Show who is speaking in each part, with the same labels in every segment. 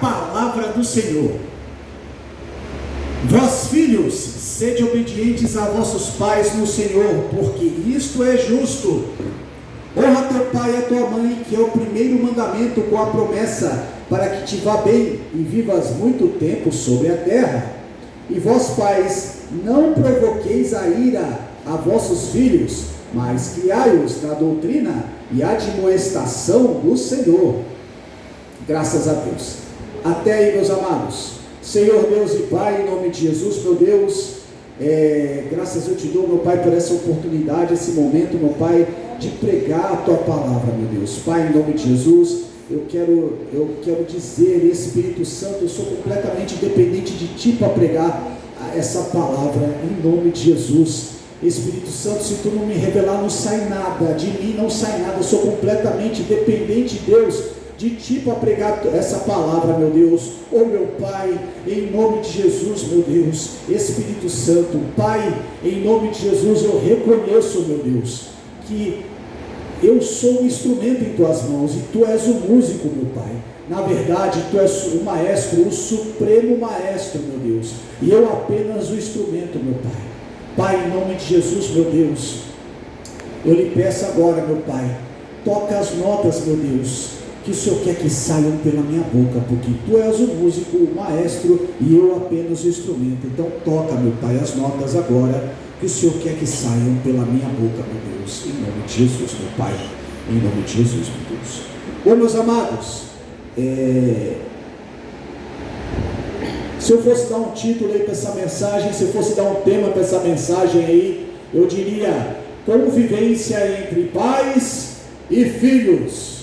Speaker 1: palavra do Senhor. Vós, filhos, sede obedientes a vossos pais no Senhor, porque isto é justo. Honra teu pai e a tua mãe, que é o primeiro mandamento com a promessa, para que te vá bem e vivas muito tempo sobre a terra. E vós, pais, não provoqueis a ira a vossos filhos, mas criai-os na doutrina e admoestação do Senhor. Graças a Deus. Até aí, meus amados. Senhor Deus e Pai, em nome de Jesus, meu Deus, graças eu te dou, meu Pai, por essa oportunidade, esse momento, meu Pai, de pregar a tua palavra, meu Deus. Pai, em nome de Jesus, eu quero dizer, Espírito Santo, eu sou completamente dependente de ti para pregar essa palavra, em nome de Jesus. Espírito Santo, se tu não me revelar, não sai nada, de mim não sai nada, eu sou completamente dependente, Deus, de ti para pregar essa palavra, meu Deus. Oh meu Pai, em nome de Jesus, meu Deus, Espírito Santo, Pai, em nome de Jesus, eu reconheço, meu Deus, que eu sou um instrumento em tuas mãos, e tu és o músico, meu Pai. Na verdade, tu és o maestro, o supremo maestro, meu Deus, e eu apenas o instrumento, meu Pai. Pai, em nome de Jesus, meu Deus, eu lhe peço agora, meu Pai, toca as notas, meu Deus, que o Senhor quer que saiam pela minha boca, porque tu és o músico, o maestro, e eu apenas o instrumento. Então toca, meu Pai, as notas agora, que o Senhor quer que saiam pela minha boca, meu Deus, em nome de Jesus, meu Pai, em nome de Jesus, meu Deus. Bom, meus amados, se eu fosse dar um título aí para essa mensagem, se eu fosse dar um tema para essa mensagem aí, eu diria: convivência entre pais e filhos.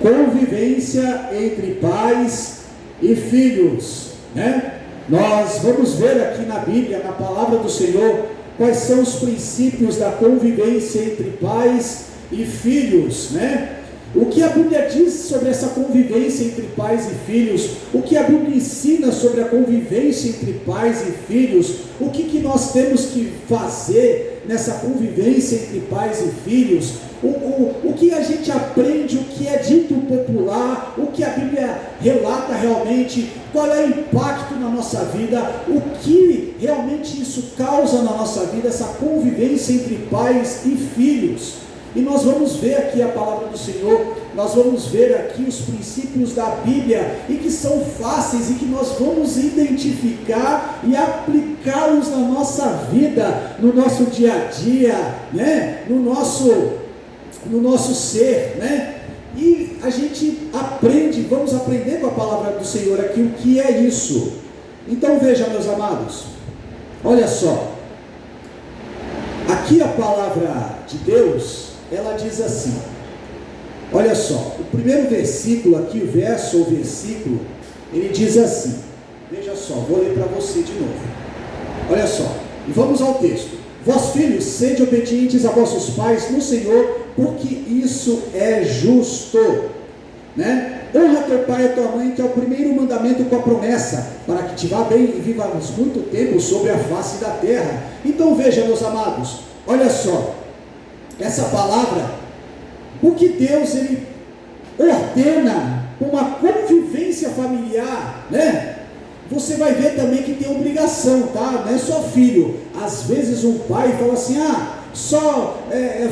Speaker 1: Convivência entre pais e filhos, né? Nós vamos ver aqui na Bíblia, na palavra do Senhor, quais são os princípios da convivência entre pais e filhos, né? O que a Bíblia diz sobre essa convivência entre pais e filhos, o que a Bíblia ensina sobre a convivência entre pais e filhos, o que nós temos que fazer nessa convivência entre pais e filhos, o que a gente aprende, o que é dito popular, o que a Bíblia relata realmente, qual é o impacto na nossa vida, o que realmente isso causa na nossa vida, essa convivência entre pais e filhos. E nós vamos ver aqui a palavra do Senhor, nós vamos ver aqui os princípios da Bíblia, e que são fáceis, e que nós vamos identificar e aplicá-los na nossa vida, no nosso dia a dia, né? no nosso ser, né? E a gente aprende, vamos aprender com a palavra do Senhor aqui o que é isso. Então veja, meus amados, olha só, aqui a palavra de Deus, ela diz assim, olha só, o primeiro versículo aqui, o verso ou versículo, ele diz assim, veja só, vou ler para você de novo, olha só, e vamos ao texto: vós, filhos, sede obedientes a vossos pais no Senhor, porque isso é justo, né? Honra teu pai e a tua mãe, que é o primeiro mandamento com a promessa, para que te vá bem e vivamos muito tempo sobre a face da terra. Então veja, meus amados, olha só, essa palavra, o que Deus ele ordena uma convivência familiar, né? Você vai ver também que tem obrigação, tá? Não é só filho. Às vezes um pai fala assim: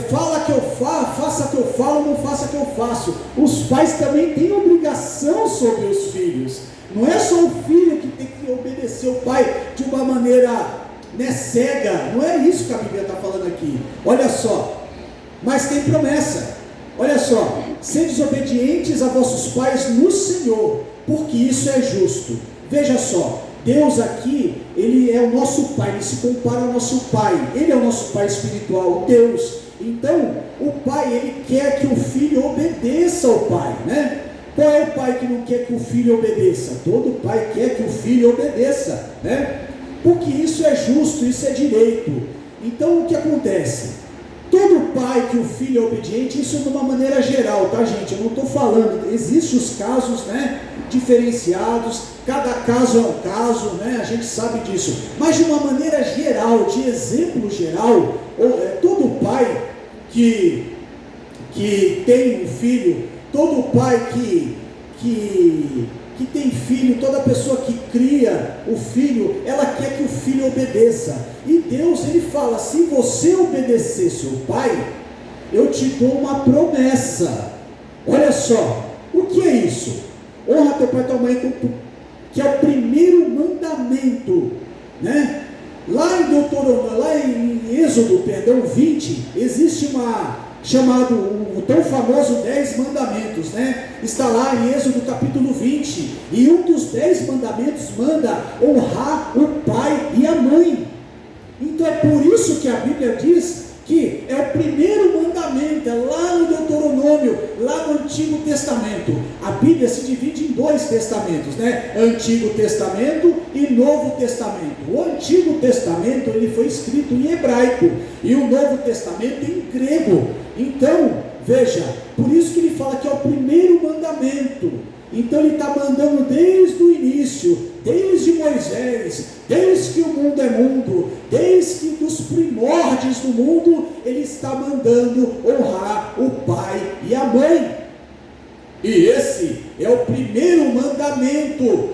Speaker 1: fala que eu faça que eu falo, não faça que eu faço. Os pais também têm obrigação sobre os filhos. Não é só o filho que tem que obedecer o pai de uma maneira, né, cega. Não é isso que a Bíblia está falando aqui. Olha só, mas tem promessa. Olha só: sede obedientes a vossos pais no Senhor, porque isso é justo. Veja só, Deus aqui, Ele é o nosso Pai, Ele se compara ao nosso Pai, Ele é o nosso Pai espiritual, Deus. Então, o Pai, Ele quer que o filho obedeça ao Pai, né? Qual é o pai que não quer que o filho obedeça? Todo pai quer que o filho obedeça, né? Porque isso é justo, isso é direito. Então, o que acontece? Todo pai que o filho é obediente, isso de uma maneira geral, tá, gente? Eu não estou falando, existem os casos, né, diferenciados, cada caso é um caso, né, a gente sabe disso, mas de uma maneira geral, de exemplo geral, todo pai que tem um filho, todo pai que que tem filho, toda pessoa que cria o filho, ela quer que o filho obedeça. E Deus, ele fala: se você obedecer seu pai, eu te dou uma promessa. Olha só, o que é isso? Honra teu pai e tua mãe, que é o primeiro mandamento, né? Lá em Êxodo, 20, existe chamado o tão famoso 10 mandamentos, né? Está lá em Êxodo capítulo 20, e um dos 10 mandamentos manda honrar o pai e a mãe. Então é por isso que a Bíblia diz que é o primeiro mandamento, é lá no Deuteronômio, lá no Antigo Testamento. A Bíblia se divide em 2 testamentos, né? Antigo Testamento e Novo Testamento. O Antigo Testamento, ele foi escrito em hebraico, e o Novo Testamento em grego. Então, veja, por isso que ele fala que é o primeiro mandamento. Então ele está mandando desde o início, desde Moisés, desde que o mundo é mundo, desde que dos primórdios do mundo, ele está mandando honrar o pai e a mãe. E esse é o primeiro mandamento,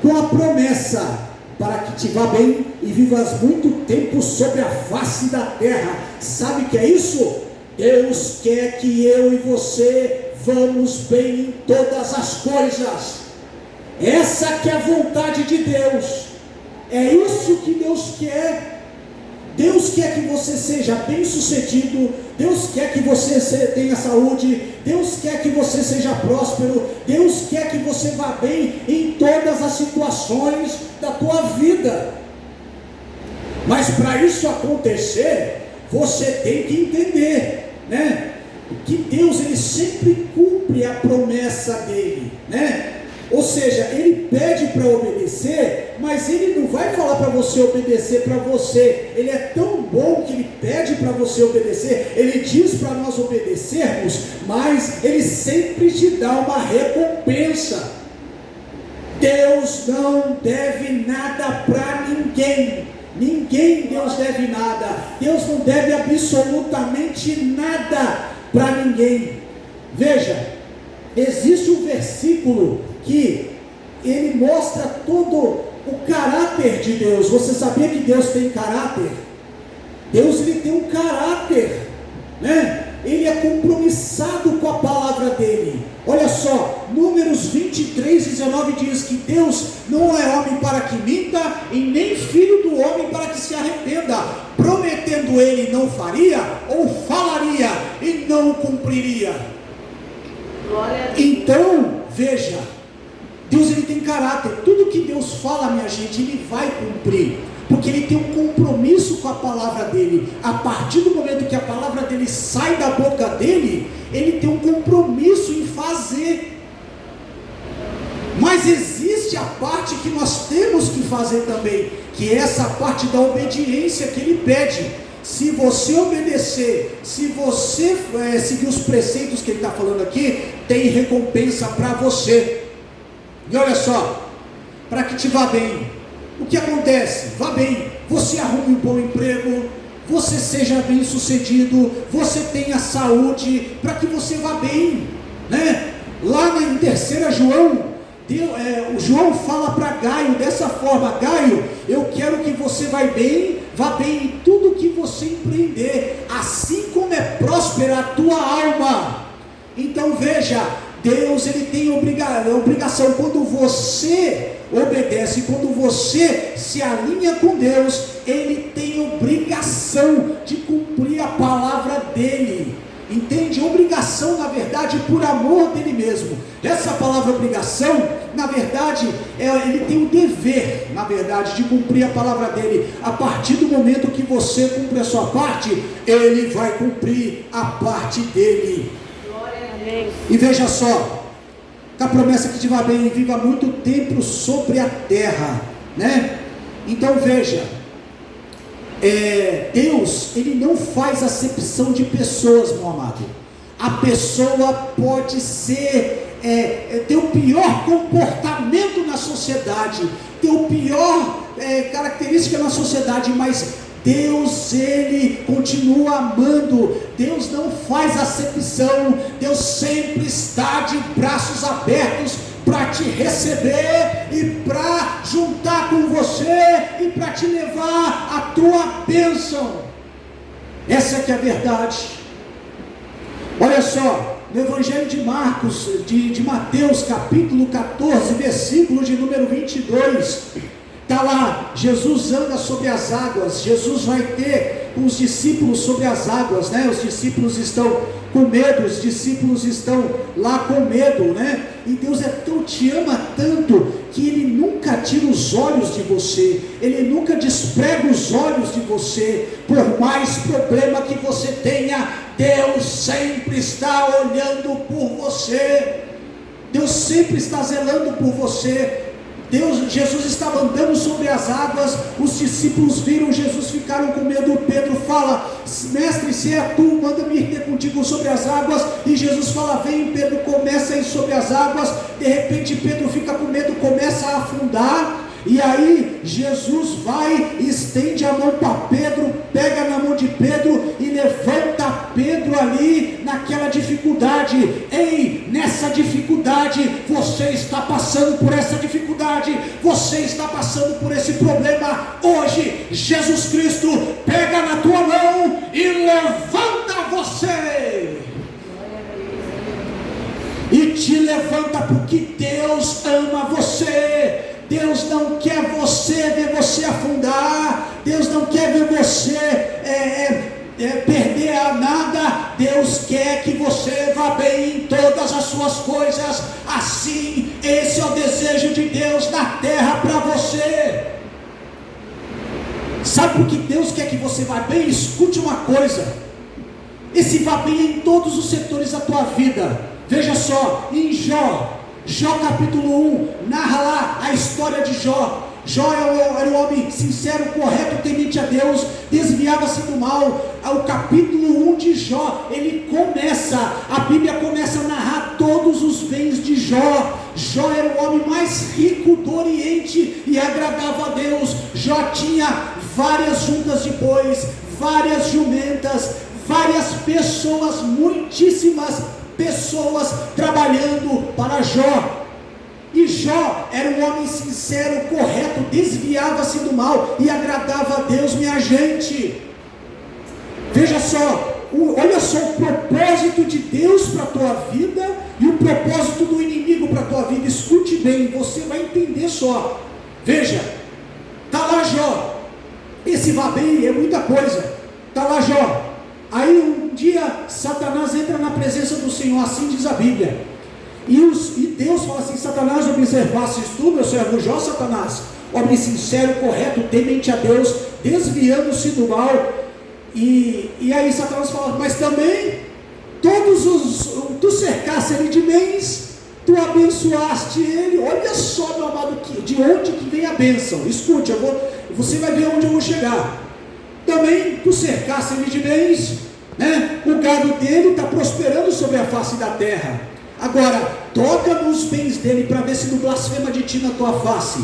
Speaker 1: com a promessa: para que te vá bem e vivas muito tempo sobre a face da terra. Sabe o que é isso? Deus quer que eu e você vamos bem em todas as coisas. Essa que é a vontade de Deus. É isso que Deus quer. Deus quer que você seja bem sucedido. Deus quer que você tenha saúde. Deus quer que você seja próspero. Deus quer que você vá bem em todas as situações da tua vida. Mas para isso acontecer, você tem que entender, né? Que Deus, ele sempre cumpre a promessa dele, né? Ou seja, ele pede para obedecer, mas ele não vai falar para você obedecer para você. Ele é tão bom que ele pede para você obedecer, ele diz para nós obedecermos, mas ele sempre te dá uma recompensa. Deus não deve nada para ninguém. Ninguém Deus deve nada. Deus não deve absolutamente nada para ninguém. Veja, existe um versículo que ele mostra todo o caráter de Deus. Você sabia que Deus tem caráter? Deus, ele tem um caráter, né? Ele é compromissado com a palavra dele. Olha só, Números 23:19 diz que Deus não é homem para que minta, e nem filho do homem para que se arrependa. Prometendo ele, não faria, ou falaria e não cumpriria. Então, veja, Deus, ele tem caráter. Tudo que Deus fala, minha gente, ele vai cumprir, porque ele tem um compromisso com a palavra dele. A partir do momento que a palavra dele sai da boca dele, ele tem um compromisso em fazer. Mas existe a parte que nós temos que fazer também, que é essa parte da obediência que ele pede. Se você obedecer, se você seguir os preceitos que ele está falando aqui, tem recompensa para você. E olha só, para que te vá bem, o que acontece? Vá bem, você arrume um bom emprego, você seja bem sucedido, você tenha saúde, para que você vá bem, né? Lá em 3 João, o João fala para Gaio dessa forma: Gaio, eu quero que você vá bem em tudo que você empreender, assim como é próspera a tua alma. Então veja, Deus, ele tem obrigação. Quando você obedece, quando você se alinha com Deus, ele tem obrigação de cumprir a palavra dele. Entende? Obrigação, na verdade, por amor dele mesmo. Essa palavra obrigação, na verdade, ele tem o dever, na verdade, de cumprir a palavra dele. A partir do momento que você cumpre a sua parte, ele vai cumprir a parte dele. Glória a Deus. E veja só, com a promessa que te vá bem e viva muito tempo sobre a terra, né? Então veja, Deus, ele não faz acepção de pessoas, meu amado. A pessoa pode ter o pior comportamento na sociedade, ter o pior característica na sociedade, mas Deus, ele continua amando. Deus não faz acepção. Deus sempre está de braços abertos para te receber e para juntar com você e para te levar a tua bênção. Essa que é a verdade. Olha só, no Evangelho de Marcos, de Mateus, capítulo 14, versículo de número 22, está lá, Jesus anda sobre as águas. Jesus vai ter com os discípulos sobre as águas, né? Os discípulos estão com medo, os discípulos estão lá com medo, né? E Deus te ama tanto que Ele nunca tira os olhos de você, Ele nunca desprega os olhos de você. Por mais problema que você tenha, Deus sempre está olhando por você, Deus sempre está zelando por você. Jesus estava andando sobre as águas, os discípulos viram Jesus, ficaram com medo. Pedro fala: mestre, se é tu, manda-me ir ter contigo sobre as águas. E Jesus fala: vem. Pedro começa a ir sobre as águas. De repente Pedro fica com medo, começa a afundar. E aí Jesus vai, estende a mão para Pedro, pega na mão de Pedro e levanta Pedro ali naquela dificuldade. Ei, nessa dificuldade, você está passando por essa dificuldade, você está passando por esse problema. Hoje Jesus Cristo pega na tua mão e levanta você, e te levanta, porque Deus ama você. Deus não quer ver você afundar. Deus não quer ver você perder a nada. Deus quer que você vá bem em todas as suas coisas. Assim, esse é o desejo de Deus na terra para você. Sabe por que Deus quer que você vá bem? Escute uma coisa: esse vá bem em todos os setores da tua vida. Veja só, em Jó capítulo 1, narra lá a história de Jó. Jó era um homem sincero, correto, temente a Deus, desviava-se do mal. O capítulo 1 de Jó, a Bíblia começa a narrar todos os bens de Jó. Jó era o homem mais rico do Oriente e agradava a Deus. Jó tinha várias juntas de bois, várias jumentas, várias pessoas, muitíssimas pessoas trabalhando para Jó. E Jó era um homem sincero, correto, desviava-se do mal e agradava a Deus. Minha gente, veja só, olha só o propósito de Deus para a tua vida e o propósito do inimigo para a tua vida. Escute bem, você vai entender só. Veja, está lá Jó, esse vá bem é muita coisa, está lá Jó. Aí um dia Satanás entra na presença do Senhor, assim diz a Bíblia, e Deus fala assim: Satanás, observasses tu, meu servo Jó, Satanás, homem sincero, correto, temente a Deus, desviando-se do mal. E aí Satanás fala: mas também tu cercaste ele de bens, tu abençoaste ele. Olha só, meu amado, de onde que vem a bênção. Escute, você vai ver onde eu vou chegar. Também tu cercaste ele de bens, né? O gado dele está prosperando sobre a face da terra. Agora, toca nos bens dele para ver se não blasfema de ti na tua face.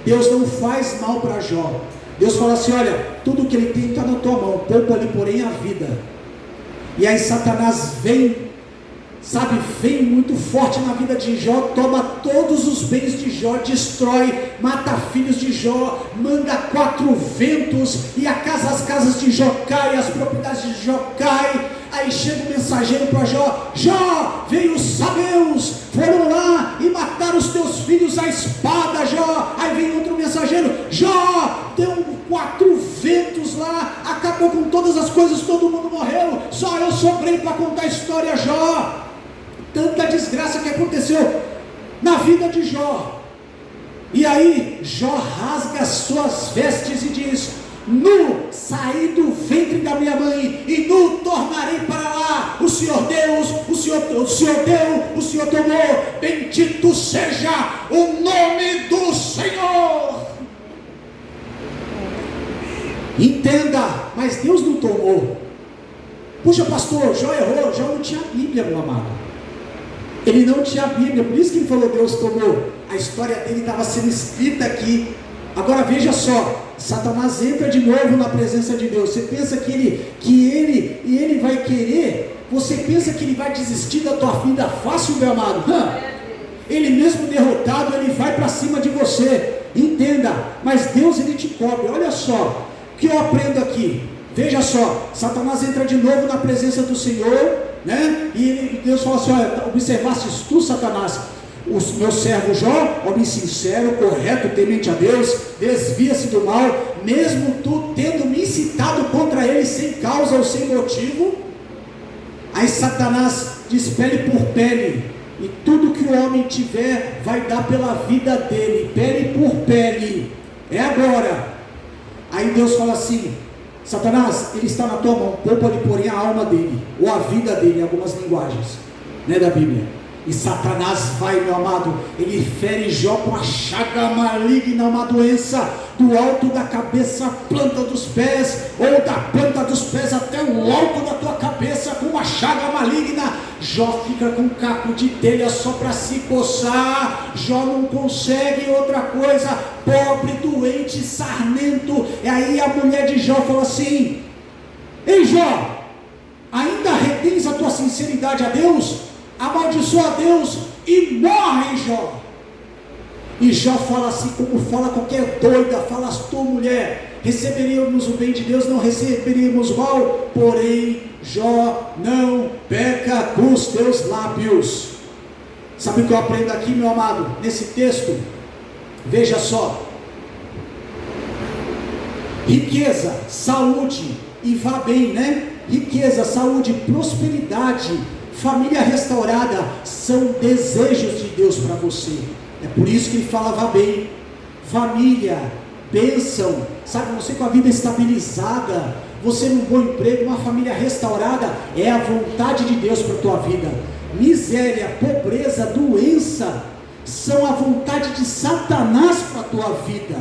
Speaker 1: Deus não faz mal para Jó. Deus fala assim: olha, tudo que ele tem está na tua mão, poupa-lhe porém a vida. E aí Satanás vem muito forte na vida de Jó, toma todos os bens de Jó, destrói, mata filhos de Jó, manda 4 ventos, e as casas de Jó caem, as propriedades de Jó caem. Aí chega o mensageiro para Jó: Jó, veio os sabeus, foram lá e mataram os teus filhos à espada, Jó. Aí vem outro mensageiro: Jó, deu 4 ventos lá, acabou com todas as coisas, todo mundo morreu, só eu sobrei para contar a história, Jó. Tanta desgraça que aconteceu na vida de Jó. E aí Jó rasga as suas vestes e diz: nu saí do ventre da minha mãe, e nu tornarei para lá. O Senhor Deus, o Senhor deu, o Senhor tomou. Bendito seja o nome do Senhor. Entenda, mas Deus não tomou. Puxa, pastor, Jó errou. Jó não tinha Bíblia, meu amado. Ele não tinha Bíblia, por isso que ele falou: Deus tomou. A história dele estava sendo escrita aqui. Agora veja só, Satanás entra de novo na presença de Deus. Você pensa que ele vai querer? Você pensa que ele vai desistir da tua vida fácil, meu amado? ele mesmo derrotado, ele vai para cima de você. Entenda, mas Deus ele te cobre. Olha só, o que eu aprendo aqui, veja só, Satanás entra de novo na presença do Senhor, né? E Deus fala assim: olha, observastes tu, Satanás, o meu servo Jó, homem sincero, correto, temente a Deus, desvia-se do mal, mesmo tu tendo me incitado contra ele sem causa ou sem motivo. Aí Satanás diz: pele por pele, e tudo que o homem tiver vai dar pela vida dele, pele por pele, é agora. Aí Deus fala assim: Satanás, ele está na tua mão, poupa-lhe porém a alma dele, ou a vida dele, em algumas linguagens, né, da Bíblia. E Satanás vai, meu amado, ele fere Jó com a chaga maligna, uma doença do alto da cabeça à planta dos pés, ou da planta dos pés até o alto da tua cabeça, com uma chaga maligna. Jó fica com um caco de telha só para se coçar. Jó não consegue outra coisa, pobre, doente, sarnento. E aí a mulher de Jó falou assim: ei Jó, ainda retens a tua sinceridade a Deus? Amaldiçoa a Deus e morre, Jó. E Jó fala assim, como fala qualquer doida: falas tu, mulher, receberíamos o bem de Deus, não receberíamos o mal? Porém, Jó não peca com os teus lábios. Sabe o que eu aprendo aqui, meu amado, nesse texto? Veja só: riqueza, saúde e vá bem, né? Riqueza, saúde, prosperidade, família restaurada são desejos de Deus para você. É por isso que ele fala: vá bem, família, bênção, sabe, você com a vida estabilizada, você num bom emprego, uma família restaurada, é a vontade de Deus para a tua vida. Miséria, pobreza, doença são a vontade de Satanás para a tua vida.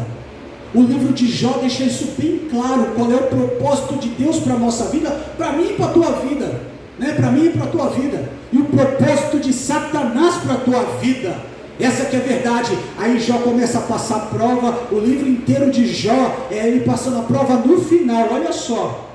Speaker 1: O livro de Jó deixa isso bem claro, qual é o propósito de Deus para a nossa vida, para mim e para a tua vida, né? Para mim e para a tua vida, e o propósito de Satanás para a tua vida. Essa que é a verdade. Aí Jó começa a passar prova, o livro inteiro de Jó é ele passando a prova. No final, olha só,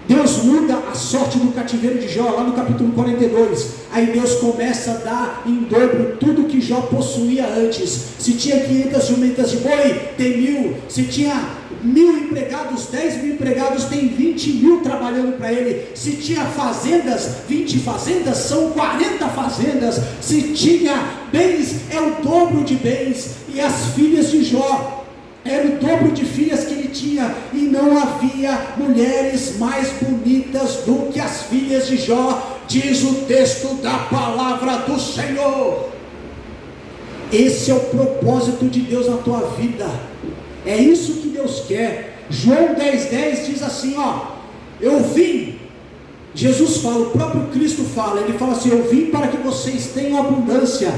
Speaker 1: Deus muda a sorte do cativeiro de Jó, lá no capítulo 42. Aí Deus começa a dar em dobro tudo que Jó possuía antes. Se tinha 500 jumentas de boi, tem 1000. Se tinha 1000 empregados, 10.000 empregados, tem 20.000 trabalhando para ele. Se tinha fazendas, 20 fazendas, são 40 fazendas. Se tinha bens, é o dobro de bens. E as filhas de Jó, era o dobro de filhas que ele tinha, e não havia mulheres mais bonitas do que as filhas de Jó, diz o texto da palavra do Senhor. Esse é o propósito de Deus na tua vida, é isso que Deus quer. João 10,10 diz assim, ó: eu vim, Jesus fala, o próprio Cristo fala, ele fala assim: eu vim para que vocês tenham abundância,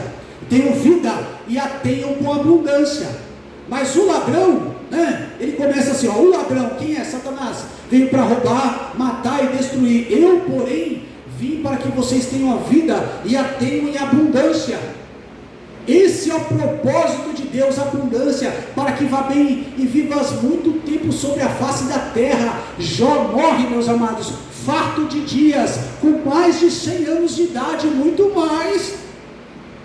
Speaker 1: tenham vida e a tenham com abundância. Mas o ladrão, né, ele começa assim, ó: o ladrão, quem é? Satanás, veio para roubar, matar e destruir. Eu, porém, vim para que vocês tenham a vida e a tenham em abundância. Esse é o propósito de Deus, abundância, para que vá bem e vivas muito tempo sobre a face da terra. Jó morre, meus amados, farto de dias, com mais de 100 anos de idade, muito mais.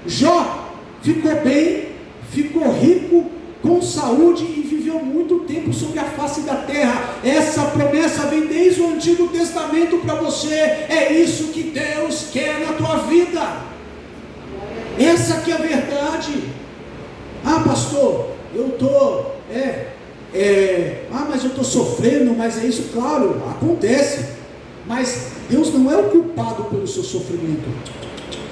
Speaker 1: Jó ficou bem, ficou rico, com saúde e viveu muito tempo sobre a face da terra. Essa promessa vem desde o Antigo Testamento para você. É isso que Deus quer na tua vida. Essa que é a verdade. Ah, pastor, eu estou mas eu estou sofrendo. Mas é isso, claro, acontece, mas Deus não é o culpado pelo seu sofrimento.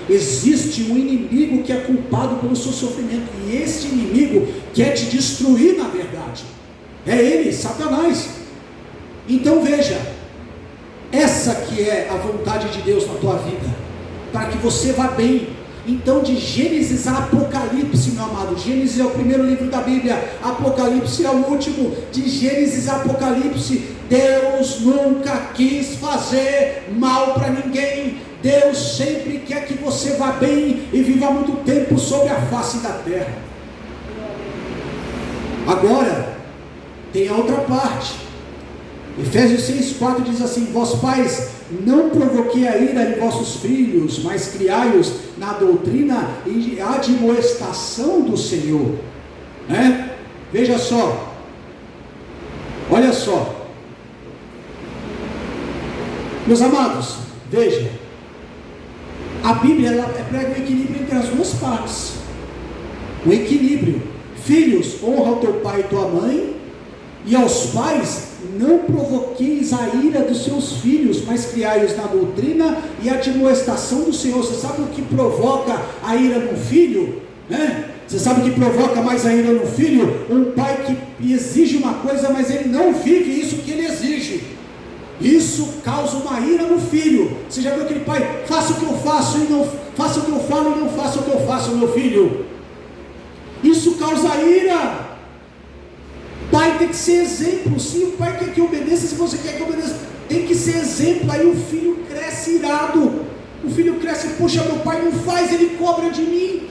Speaker 1: Existe um inimigo que é culpado pelo seu sofrimento, e esse inimigo quer te destruir, na verdade. É ele, Satanás. Então veja, essa que é a vontade de Deus na tua vida, para que você vá bem. Então, de Gênesis a Apocalipse, meu amado, Gênesis é o primeiro livro da Bíblia, Apocalipse é o último. De Gênesis a Apocalipse, Deus nunca quis fazer mal para ninguém. Deus sempre quer que você vá bem e viva muito tempo sobre a face da terra. Agora, tem a outra parte. Efésios 6,4 diz assim: vós pais, não provoquei a ira em vossos filhos, mas criai-os na doutrina e admoestação do Senhor. Né? Veja só, olha só, meus amados, veja, a Bíblia ela prega um equilíbrio entre as duas partes, um equilíbrio. Filhos, honra o teu pai e tua mãe, e aos pais, não provoqueis a ira dos seus filhos, mas criai-os na doutrina e admoestação do Senhor. Você sabe o que provoca a ira no filho? Né? Você sabe o que provoca mais a ira no filho? Um pai que exige uma coisa, mas ele não vive isso que ele exige. Isso causa uma ira no filho. Você já viu aquele pai, faça o que eu faço e não faça o que eu falo e não faça o que eu faço, meu filho? Isso causa ira. Pai tem que ser exemplo. Se o pai quer que obedeça, se você quer que obedeça, tem que ser exemplo. Aí o filho cresce irado. O filho cresce, puxa, meu pai não faz, ele cobra de mim.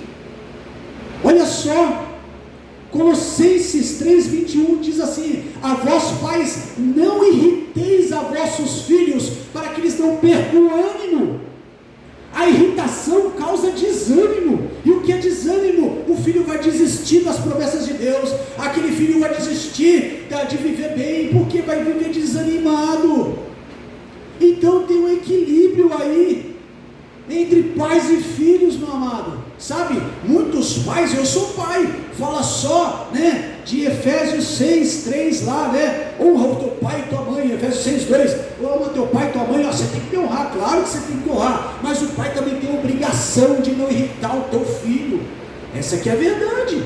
Speaker 1: Olha só, Colossenses 3,21 diz assim: a vós pais, não irriteis a vossos filhos, para que eles não percam o ânimo. A irritação causa desânimo. E o que é desânimo? O filho vai desistir das promessas de Deus. Aquele filho vai desistir de viver bem, porque vai viver desanimado. Então tem um equilíbrio aí entre pais e filhos, meu amado. Sabe, muitos pais, eu sou pai, fala só, né, de Efésios 6,3 lá, né, honra o teu pai e tua mãe. Efésios 6,2, honra teu pai e tua mãe. Ó, você tem que honrar, claro que você tem que honrar, mas o pai também tem a obrigação de não irritar o teu filho. Essa aqui é a verdade.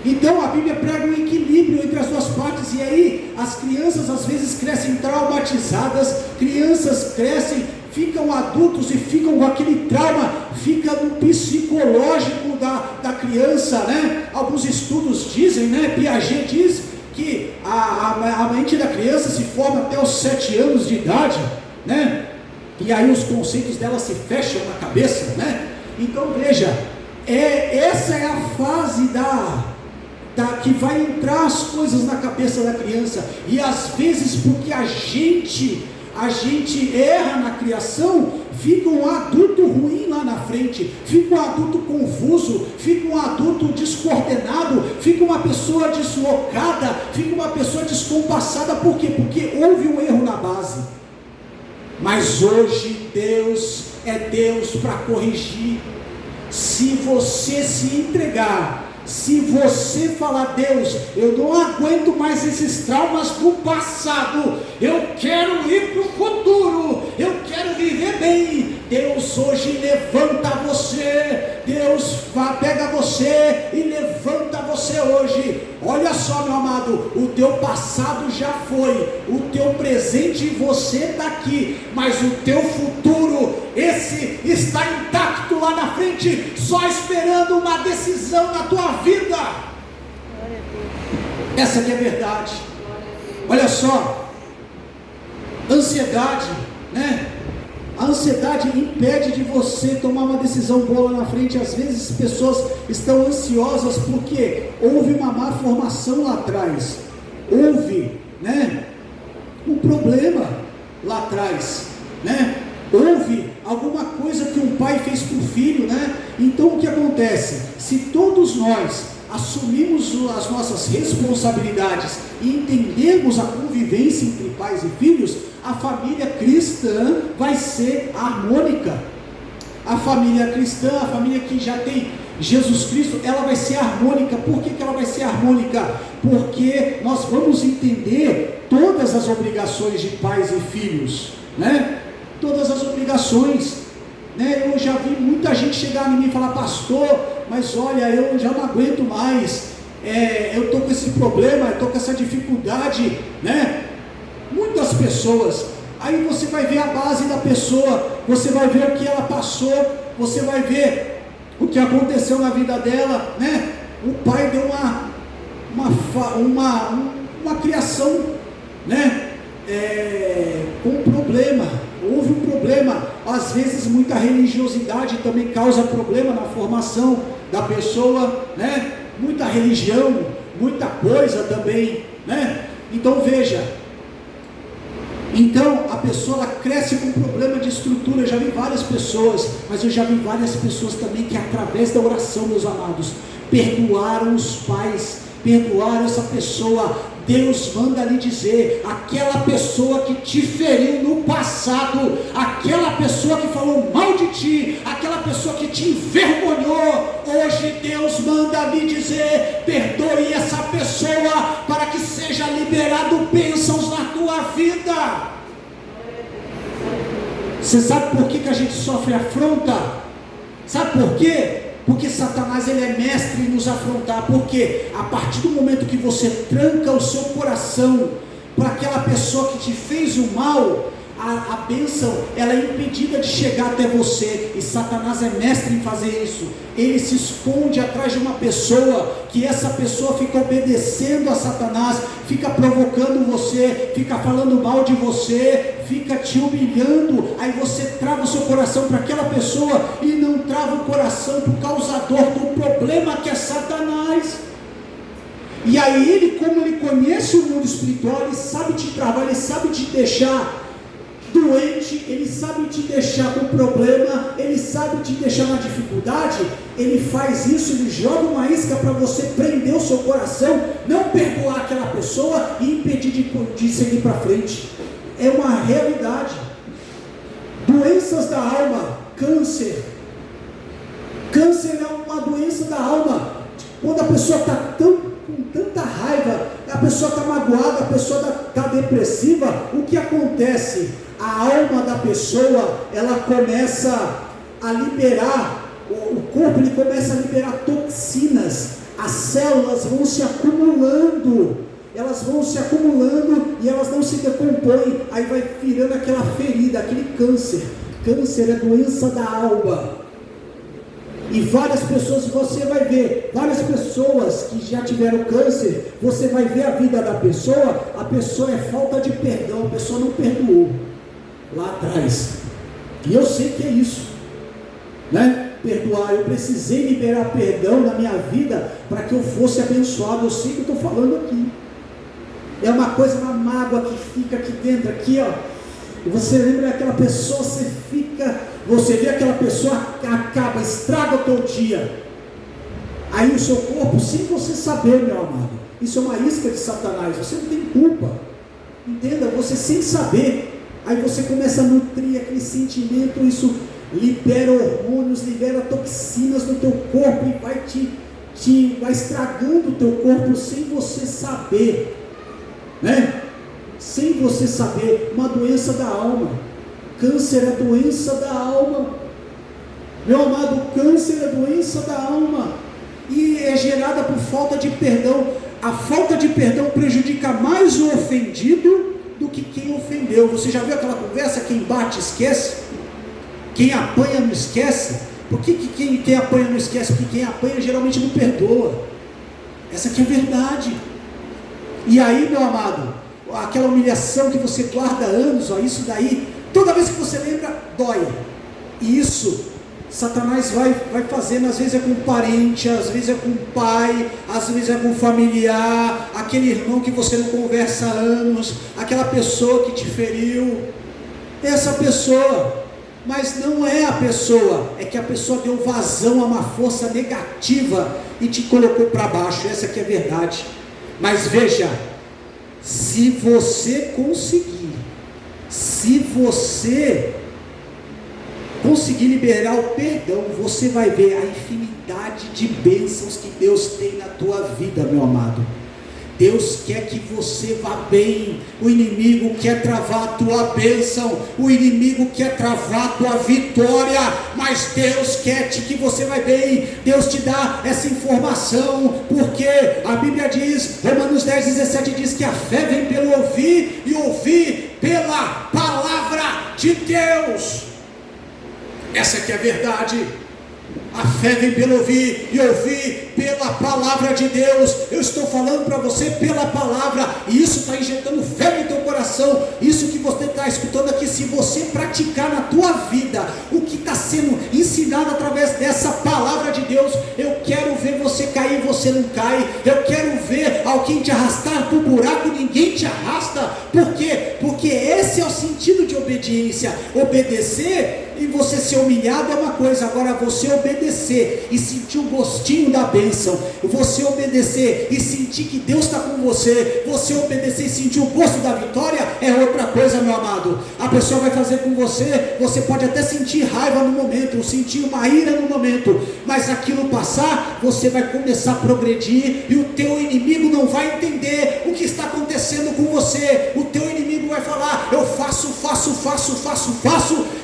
Speaker 1: Então a Bíblia prega um equilíbrio entre as duas partes. E aí as crianças às vezes crescem traumatizadas, crianças crescem, ficam adultos e ficam com aquele trauma, fica no psicológico da criança, né? Alguns estudos dizem, né? Piaget diz que a mente da criança se forma até os 7 anos de idade, né? E aí os conceitos dela se fecham na cabeça, né? Então veja, essa é a fase que vai entrar as coisas na cabeça da criança. E às vezes porque a gente erra na criação, fica um adulto ruim lá na frente, fica um adulto confuso, fica um adulto descoordenado, fica uma pessoa deslocada, fica uma pessoa descompassada. Por quê? Porque houve um erro na base. Mas hoje Deus é Deus para corrigir. Se você se entregar, se você falar: Deus, eu não aguento mais esses traumas do passado, eu quero ir para o futuro, eu quero viver bem. Deus hoje levanta você, Deus pega você e levanta você hoje. Olha só, meu amado, o teu passado já foi, o teu presente você está aqui, mas o teu futuro, esse está intacto lá na frente, só esperando uma decisão na tua vida. Essa que é a verdade. Olha só, ansiedade, né? A ansiedade impede de você tomar uma decisão boa lá na frente. Às vezes as pessoas estão ansiosas porque houve uma má formação lá atrás, houve, né, um problema lá atrás, né? Houve alguma coisa que um pai fez para o filho, né? Então o que acontece? Se todos nós assumirmos as nossas responsabilidades e entendermos a convivência entre pais e filhos, a família cristã vai ser harmônica. A família cristã, a família que já tem Jesus Cristo, ela vai ser harmônica. Por que ela vai ser harmônica? Porque nós vamos entender todas as obrigações de pais e filhos, né? Todas as obrigações, né? Eu já vi muita gente chegar em mim e falar: pastor, mas olha, eu já não aguento mais, eu estou com esse problema, eu estou com essa dificuldade, né? Muitas pessoas, aí você vai ver a base da pessoa, você vai ver o que ela passou, você vai ver o que aconteceu na vida dela, né? O pai deu uma criação, né? Com problema, houve um problema. Às vezes muita religiosidade também causa problema na formação da pessoa, né? Muita religião, muita coisa também, né? Então veja, Então a pessoa ela cresce com problema de estrutura. Eu já vi várias pessoas, mas eu já vi várias pessoas também que através da oração, meus amados, perdoaram os pais, perdoaram essa pessoa. Deus manda lhe dizer, aquela pessoa que te feriu no passado, aquela pessoa que falou mal de ti, aquela pessoa que te envergonhou, hoje Deus manda lhe dizer, perdoe essa pessoa, para que seja liberado bênçãos na tua vida. Você sabe por que a gente sofre afronta? Sabe por quê? Porque Satanás ele é mestre em nos afrontar. Porque a partir do momento que você tranca o seu coração para aquela pessoa que te fez o mal, a bênção ela é impedida de chegar até você. E Satanás é mestre em fazer isso. Ele se esconde atrás de uma pessoa, que essa pessoa fica obedecendo a Satanás, fica provocando você, fica falando mal de você, fica te humilhando. Aí você trava o seu coração para aquela pessoa e não trava o coração para o causador do problema, que é Satanás. E aí ele, como ele conhece o mundo espiritual, ele sabe te travar, ele sabe te deixar doente, ele sabe te deixar com problema, ele sabe te deixar na dificuldade. Ele faz isso, ele joga uma isca para você prender o seu coração, não perdoar aquela pessoa e impedir de seguir para frente. É uma realidade. Doenças da alma, câncer. Câncer é uma doença da alma. Quando a pessoa está com tanta raiva, a pessoa está magoada, a pessoa está depressiva, o que acontece? A alma da pessoa, ela começa a liberar, o corpo ele começa a liberar toxinas, as células vão se acumulando, e elas não se decompõem, aí vai virando aquela ferida, aquele câncer. Câncer é doença da alma. E várias pessoas, você vai ver, várias pessoas que já tiveram câncer, você vai ver a vida da pessoa, a pessoa é falta de perdão, a pessoa não perdoou lá atrás. E eu sei que é isso, né? Perdoar, eu precisei liberar perdão na minha vida para que eu fosse abençoado. Eu sei que eu estou falando aqui. É uma coisa, uma mágoa que fica aqui dentro, aqui ó. E você lembra daquela pessoa, você vê aquela pessoa, acaba, estraga o teu dia. Aí o seu corpo, sem você saber, meu amado, isso é uma isca de Satanás, você não tem culpa. Entenda, você sem saber. Aí você começa a nutrir aquele sentimento, isso libera hormônios, libera toxinas no teu corpo e vai estragando o teu corpo sem você saber, né? Sem você saber. Uma doença da alma. Câncer é doença da alma, meu amado. Câncer é doença da alma e é gerada por falta de perdão. A falta de perdão prejudica mais o ofendido do que quem ofendeu. Você já viu aquela conversa, quem bate esquece, quem apanha não esquece? Por que quem apanha não esquece? Porque quem apanha geralmente não perdoa. Essa aqui é a verdade. E aí, meu amado, aquela humilhação que você guarda anos, ó, isso daí, toda vez que você lembra, dói. E isso Satanás vai fazendo, às vezes é com parente, às vezes é com pai, às vezes é com familiar, aquele irmão que você não conversa há anos, aquela pessoa que te feriu, essa pessoa. Mas não é a pessoa, é que a pessoa deu vazão a uma força negativa e te colocou para baixo. Essa aqui é a verdade. Mas veja, se você conseguir liberar o perdão, você vai ver a infinidade de bênçãos que Deus tem na tua vida, meu amado. Deus quer que você vá bem. O inimigo quer travar a tua bênção, o inimigo quer travar a tua vitória, mas Deus quer que você vá bem. Deus te dá essa informação, porque a Bíblia diz, Romanos 10:17 diz que a fé vem pelo ouvir, e ouvir pela palavra de Deus. Essa aqui é a verdade. A fé vem pelo ouvir, e ouvir pela palavra de Deus. Eu estou falando para você pela palavra, e isso está injetando fé no teu coração. Isso que você está escutando aqui, se você praticar na tua vida o que está sendo ensinado através dessa palavra de Deus. Eu quero ver você cair e você não cai. Eu quero ver alguém te arrastar para o buraco, ninguém te arrasta. Por quê? Porque esse é o sentido de obediência. Obedecer e você ser humilhado é uma coisa, agora você obedecer e sentir o gostinho da bênção, você obedecer e sentir que Deus está com você, você obedecer e sentir o gosto da vitória é outra coisa, meu amado. A pessoa vai fazer com você, você pode até sentir raiva no momento, sentir uma ira no momento, mas aquilo passar, você vai começar a progredir e o teu inimigo não vai entender o que está acontecendo com você. O teu inimigo vai falar: eu faço,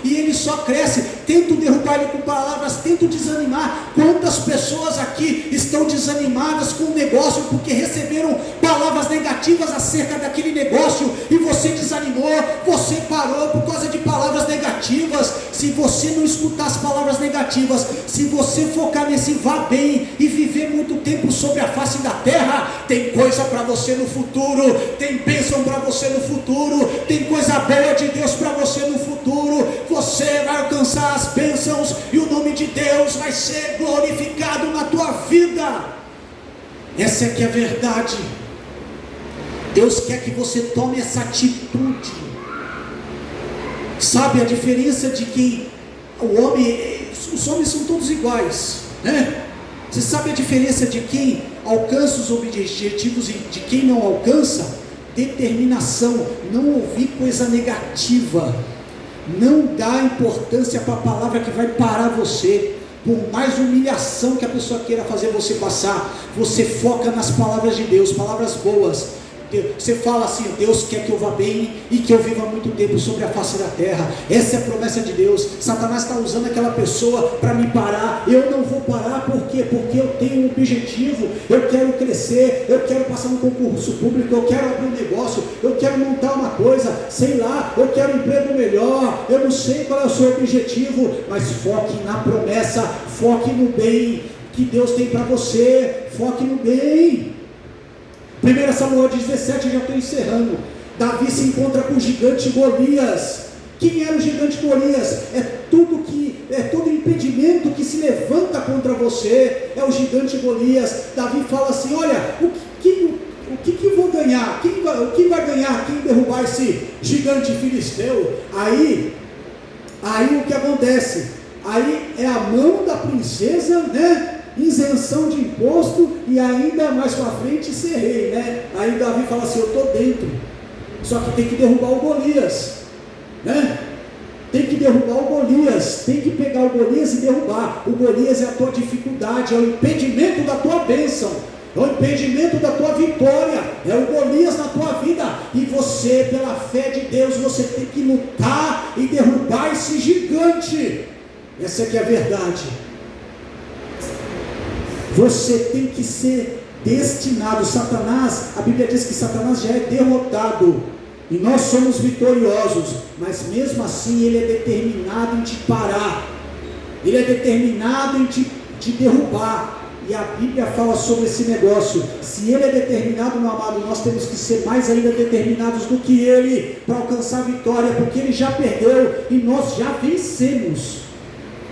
Speaker 1: e ele só cresce. Tento derrubar ele com palavras, tento desanimar. Quantas pessoas aqui estão desanimadas com o negócio porque receberam palavras negativas acerca daquele negócio e você desanimou, você parou por causa de palavras negativas. Se você não escutar as palavras negativas, se você focar nesse vá bem e viver muito tempo sobre a face da terra, tem coisa para você no futuro, tem bênção para você no futuro, tem coisa boa de Deus para você no futuro. Você vai alcançar as bênçãos e o nome de Deus vai ser glorificado na tua vida. Essa é que é a verdade. Deus quer que você tome essa atitude. Sabe a diferença de quem o homem, os homens são todos iguais, né? Você sabe a diferença de quem alcança os objetivos e de quem não alcança? Determinação, não ouvir coisa negativa, não dá importância para a palavra que vai parar você. Por mais humilhação que a pessoa queira fazer você passar, você foca nas palavras de Deus, palavras boas. Você fala assim: Deus quer que eu vá bem e que eu viva muito tempo sobre a face da terra. Essa é a promessa de Deus. Satanás está usando aquela pessoa para me parar. Eu não vou parar, por quê? Porque eu tenho um objetivo, eu quero crescer, eu quero passar no concurso público, eu quero abrir um negócio, eu quero montar uma coisa, sei lá, eu quero um emprego melhor, eu não sei qual é o seu objetivo, mas foque na promessa, foque no bem que Deus tem para você, foque no bem. 1 Samuel 17, já estou encerrando. Davi se encontra com o gigante Golias. Quem era o gigante Golias? É todo impedimento que se levanta contra você, é o gigante Golias. Davi fala assim: olha, o que eu vou ganhar? Quem vai ganhar? Quem derrubar esse gigante filisteu? Aí o que acontece? Aí é a mão da princesa, né? Isenção de imposto e ainda mais para frente ser rei, né? Aí Davi fala assim: eu estou dentro, só que tem que derrubar o Golias, né? Tem que derrubar o Golias, tem que pegar o Golias e derrubar. O Golias é a tua dificuldade, é o impedimento da tua bênção, é o impedimento da tua vitória, é o Golias na tua vida, e você, pela fé de Deus, você tem que lutar e derrubar esse gigante. Essa é que é a verdade. Você tem que ser destinado. Satanás, a Bíblia diz que Satanás já é derrotado e nós somos vitoriosos, mas mesmo assim ele é determinado em te parar, ele é determinado em te derrubar. E a Bíblia fala sobre esse negócio. Se ele é determinado, meu amado, nós temos que ser mais ainda determinados do que ele para alcançar a vitória, porque ele já perdeu e nós já vencemos.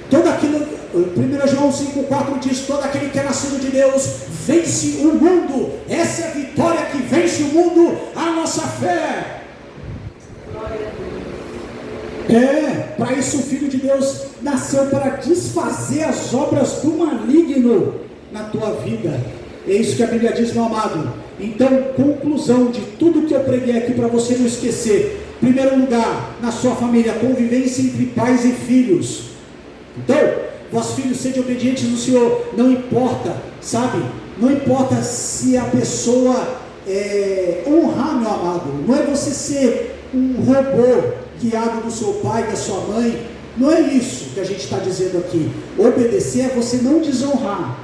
Speaker 1: Todo aquilo, 1 João 5,4 diz: todo aquele que é nascido de Deus vence o mundo. Essa é a vitória que vence o mundo, a nossa fé. Para isso o Filho de Deus nasceu, para desfazer as obras do maligno na tua vida. É isso que a Bíblia diz, meu amado. Então, conclusão de tudo que eu preguei aqui, para você não esquecer: em primeiro lugar, na sua família, convivência entre pais e filhos. Então, vós filhos, sede obedientes do Senhor. Não importa, sabe? Não importa se a pessoa honrar, meu amado. Não é você ser um robô guiado do seu pai, da sua mãe. Não é isso que a gente está dizendo aqui. Obedecer é você não desonrar.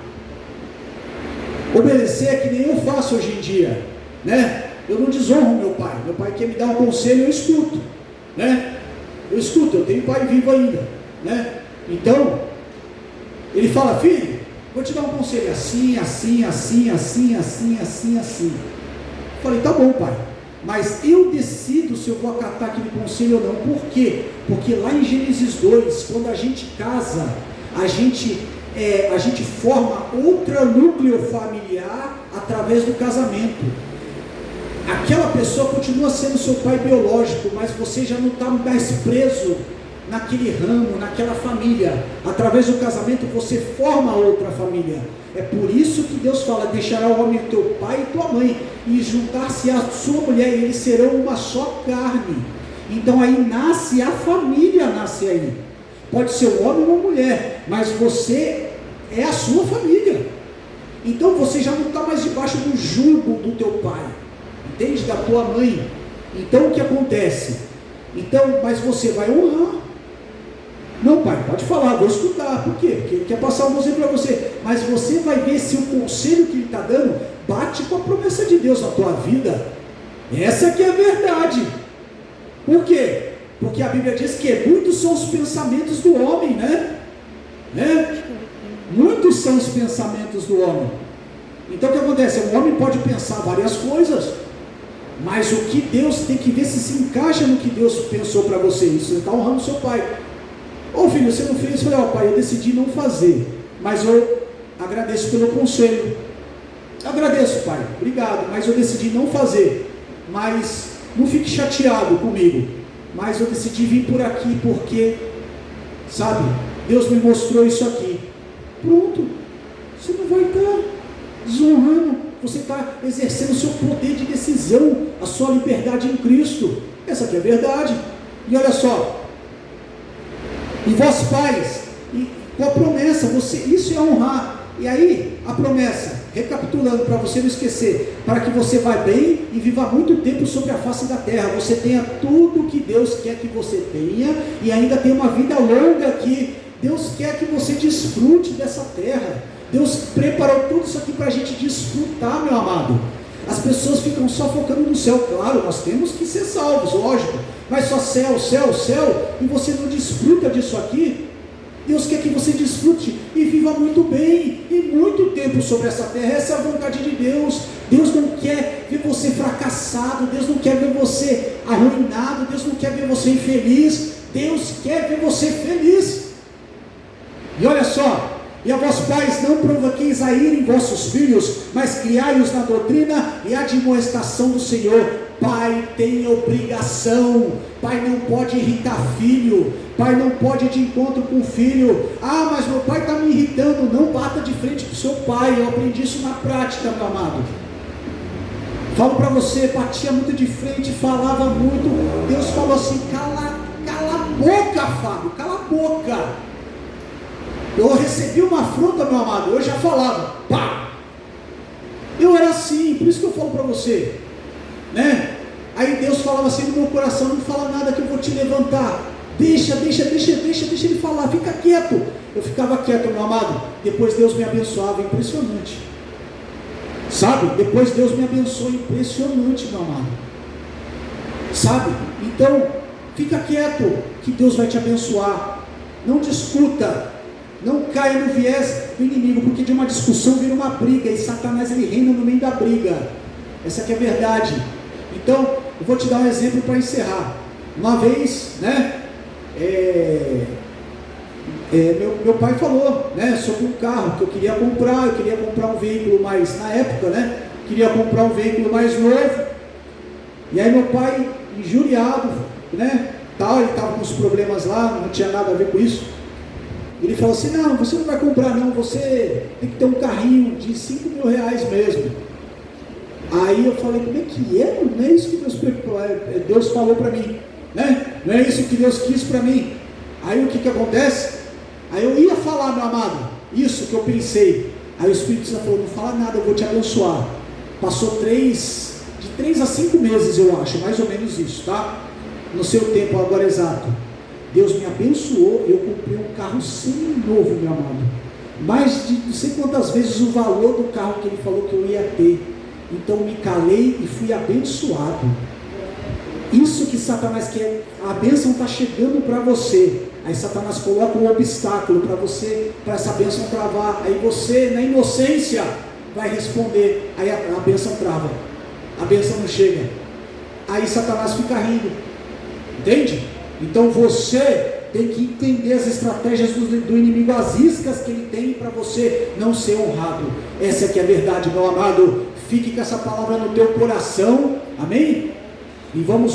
Speaker 1: Obedecer é que nem eu faço hoje em dia, né? Eu não desonro meu pai. Meu pai quer me dar um conselho, eu escuto, né? Eu tenho pai vivo ainda, né? Então, ele fala: filho, vou te dar um conselho assim. Eu falei: tá bom, pai. mas eu decido se eu vou acatar aquele conselho ou não. Por quê? Porque lá em Gênesis 2, quando a gente casa, a gente forma outro núcleo familiar através do casamento. Aquela pessoa continua sendo seu pai biológico, mas você já não está mais preso naquele ramo, naquela família. Através do casamento você forma outra família. É por isso que Deus fala: deixará o homem teu pai e tua mãe, e juntar-se à sua mulher, e eles serão uma só carne. Então aí nasce a família, nasce aí. Pode ser um homem ou uma mulher, mas você é a sua família. Então você já não está mais debaixo do jugo do teu pai, entende? Da tua mãe. Então o que acontece? Então, mas você vai honrar. Não, pai, pode falar, vou escutar. Por quê? Porque ele quer passar um conselho para você. Mas você vai ver se o conselho que ele está dando bate com a promessa de Deus na tua vida. Essa que é a verdade. Por quê? Porque a Bíblia diz que muitos são os pensamentos do homem, né? Muitos são os pensamentos do homem. Então o que acontece? O homem pode pensar várias coisas, mas o que Deus tem que ver se encaixa no que Deus pensou para você. Isso você está honrando seu pai. Ô filho, você não fez? Eu falei: ó pai, eu decidi não fazer, mas eu agradeço pelo conselho. Agradeço, pai, obrigado, mas eu decidi não fazer. Mas não fique chateado comigo, mas eu decidi vir por aqui porque, sabe, Deus me mostrou isso aqui. Pronto, você não vai estar desonrando, você está exercendo o seu poder de decisão, a sua liberdade em Cristo. Essa aqui é a verdade. E olha só, e vós pais, e com a promessa, isso é honrar. E aí, a promessa, recapitulando para você não esquecer, para que você vá bem e viva muito tempo sobre a face da terra, você tenha tudo que Deus quer que você tenha, e ainda tenha uma vida longa aqui. Deus quer que você desfrute dessa terra. Deus preparou tudo isso aqui para a gente desfrutar, meu amado. As pessoas ficam só focando no céu. Claro, nós temos que ser salvos, lógico, mas só céu, céu, céu, e você não desfruta disso aqui. Deus quer que você desfrute e viva muito bem e muito tempo sobre essa terra. Essa é a vontade de Deus. Deus não quer ver você fracassado, Deus não quer ver você arruinado, Deus não quer ver você infeliz, Deus quer ver você feliz. E olha só: e a vós pais, não provoqueis a ira em vossos filhos, mas criai-os na doutrina e admoestação do Senhor. Pai tem obrigação, pai não pode irritar filho, pai não pode ir de encontro com o filho. Ah, mas meu pai está me irritando. Não bata de frente com o seu pai. Eu aprendi isso na prática, meu amado. Falo para você, batia muito de frente, falava muito. Deus falou assim: cala a boca, Fábio, cala a boca. Eu recebi uma afronta, meu amado, eu já falava, pá! Eu era assim, por isso que eu falo para você, né? Aí Deus falava assim no meu coração: não fala nada que eu vou te levantar, deixa ele falar, fica quieto. Eu ficava quieto, meu amado. Depois Deus me abençoava, impressionante, sabe? Depois Deus me abençoou, impressionante, meu amado, sabe? Então, fica quieto, que Deus vai te abençoar. Não discuta, não caia no viés do inimigo, porque de uma discussão vira uma briga, e Satanás ele reina no meio da briga. Essa aqui é a verdade. Então, eu vou te dar um exemplo para encerrar. Uma vez, né, meu pai falou, né, sobre um carro que eu queria comprar um veículo mais, na época, né, queria comprar um veículo mais novo. E aí meu pai, injuriado, né, tal, ele estava com os problemas lá, não tinha nada a ver com isso. Ele falou assim: não, você não vai comprar não, você tem que ter um carrinho de 5 mil reais mesmo. Aí eu falei: como é que é? Não é isso que Deus falou para mim, né? Não é isso que Deus quis para mim. Aí o que acontece? Aí eu ia falar, meu amado, isso que eu pensei. Aí o Espírito Santo falou: não fala nada, eu vou te abençoar. Passou de 3 a 5 meses, eu acho, mais ou menos isso, tá? No seu tempo agora exato. Deus me abençoou, eu comprei um carro semi-novo, meu amado. Mais de não sei quantas vezes o valor do carro que ele falou que eu ia ter. Então me calei e fui abençoado. Isso que Satanás quer, a bênção está chegando para você. Aí Satanás coloca um obstáculo para você, para essa bênção travar. Aí você, na inocência, vai responder. Aí a bênção trava. A bênção não chega. aí Satanás fica rindo. Entende? Então você tem que entender as estratégias do inimigo, as iscas que ele tem para você não ser honrado. Essa que é a verdade, meu amado. Fique com essa palavra no teu coração. Amém? E vamos